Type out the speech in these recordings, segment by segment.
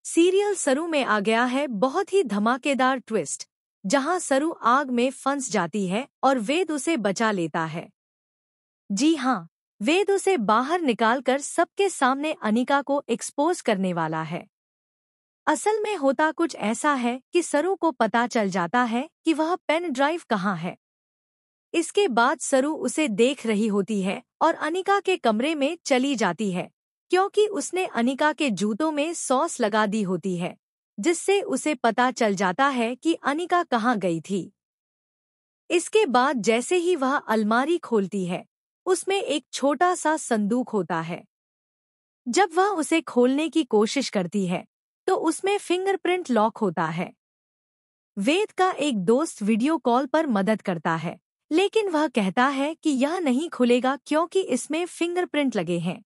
Serial सरू में आ गया है बहुत ही धमाकेदार ट्विस्ट, जहां सरू आग में फंस जाती है और वेद उसे बचा लेता है। जी हाँ, वेद उसे बाहर निकालकर सबके सामने अनिका को एक्सपोज करने वाला है। असल में होता कुछ ऐसा है कि सरू को पता चल जाता है कि वह पेन ड्राइव कहाँ है। इसके बाद सरू उसे देख रही होती है और अनिका के कमरे में चली जाती है, क्योंकि उसने अनिका के जूतों में सॉस लगा दी होती है, जिससे उसे पता चल जाता है कि अनिका कहाँ गई थी। इसके बाद जैसे ही वह अलमारी खोलती है, उसमें एक छोटा सा संदूक होता है। जब वह उसे खोलने की कोशिश करती है, तो उसमें फिंगरप्रिंट लॉक होता है। वेद का एक दोस्त वीडियो कॉल पर मदद करता है, लेकिन वह कहता है कि यह नहीं खुलेगा क्योंकि इसमें फिंगरप्रिंट लगे हैं।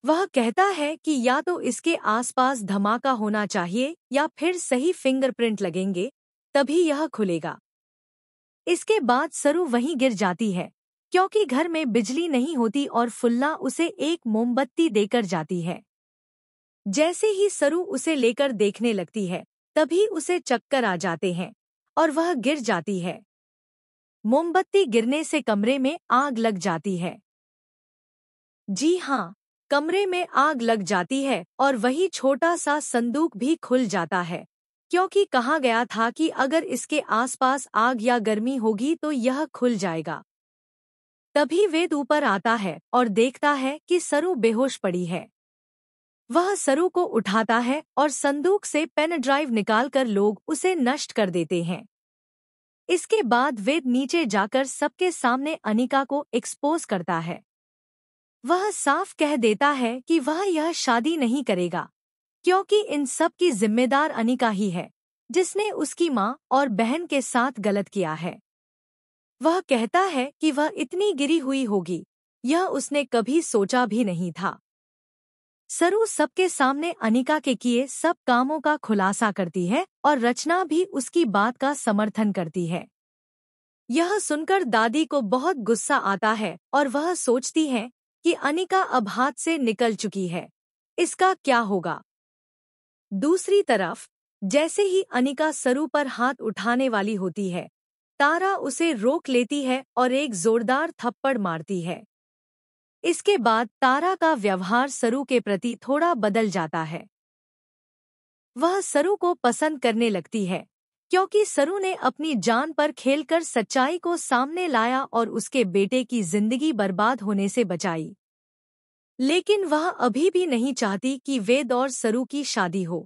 वह कहता है कि या तो इसके आसपास धमाका होना चाहिए या फिर सही फिंगरप्रिंट लगेंगे, तभी यह खुलेगा। इसके बाद सरू वहीं गिर जाती है, क्योंकि घर में बिजली नहीं होती और फुल्ला उसे एक मोमबत्ती देकर जाती है। जैसे ही सरू उसे लेकर देखने लगती है, तभी उसे चक्कर आ जाते हैं और वह गिर जाती है। मोमबत्ती गिरने से कमरे में आग लग जाती है। जी हाँ, कमरे में आग लग जाती है और वही छोटा सा संदूक भी खुल जाता है, क्योंकि कहा गया था कि अगर इसके आसपास आग या गर्मी होगी तो यह खुल जाएगा। तभी वेद ऊपर आता है और देखता है कि सरू बेहोश पड़ी है। वह सरू को उठाता है और संदूक से पेन ड्राइव निकालकर लोग उसे नष्ट कर देते हैं। इसके बाद वेद नीचे जाकर सबके सामने अनिका को एक्सपोज करता है। वह साफ कह देता है कि वह यह शादी नहीं करेगा, क्योंकि इन सब की जिम्मेदार अनिका ही है, जिसने उसकी माँ और बहन के साथ गलत किया है। वह कहता है कि वह इतनी गिरी हुई होगी, यह उसने कभी सोचा भी नहीं था। सरू सबके सामने अनिका के किए सब कामों का खुलासा करती है और रचना भी उसकी बात का समर्थन करती है। यह सुनकर दादी को बहुत गुस्सा आता है और वह सोचती है कि अनिका अब हाथ से निकल चुकी है, इसका क्या होगा। दूसरी तरफ जैसे ही अनिका सरू पर हाथ उठाने वाली होती है, तारा उसे रोक लेती है और एक जोरदार थप्पड़ मारती है। इसके बाद तारा का व्यवहार सरू के प्रति थोड़ा बदल जाता है। वह सरू को पसंद करने लगती है, क्योंकि सरू ने अपनी जान पर खेलकर सच्चाई को सामने लाया और उसके बेटे की जिंदगी बर्बाद होने से बचाई। लेकिन वह अभी भी नहीं चाहती कि वेद और सरू की शादी हो।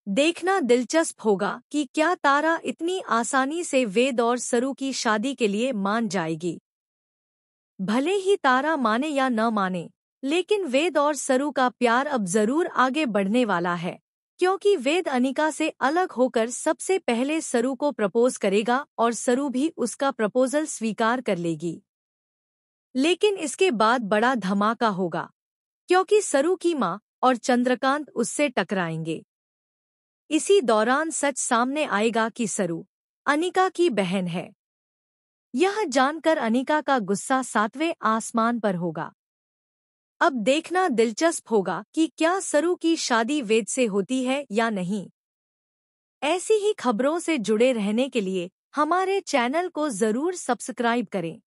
देखना दिलचस्प होगा कि क्या तारा इतनी आसानी से वेद और सरू की शादी के लिए मान जाएगी। भले ही तारा माने या न माने, लेकिन वेद और सरू का प्यार अब जरूर आगे बढ़ने वाला है, क्योंकि वेद अनिका से अलग होकर सबसे पहले सरू को प्रपोज करेगा और सरू भी उसका प्रपोजल स्वीकार कर लेगी। लेकिन इसके बाद बड़ा धमाका होगा, क्योंकि सरू की माँ और चंद्रकांत उससे टकराएंगे। इसी दौरान सच सामने आएगा कि सरू अनिका की बहन है। यह जानकर अनिका का गुस्सा 7वें आसमान पर होगा। अब देखना दिलचस्प होगा कि क्या सरू की शादी वेद से होती है या नहीं। ऐसी ही खबरों से जुड़े रहने के लिए हमारे चैनल को जरूर सब्सक्राइब करें।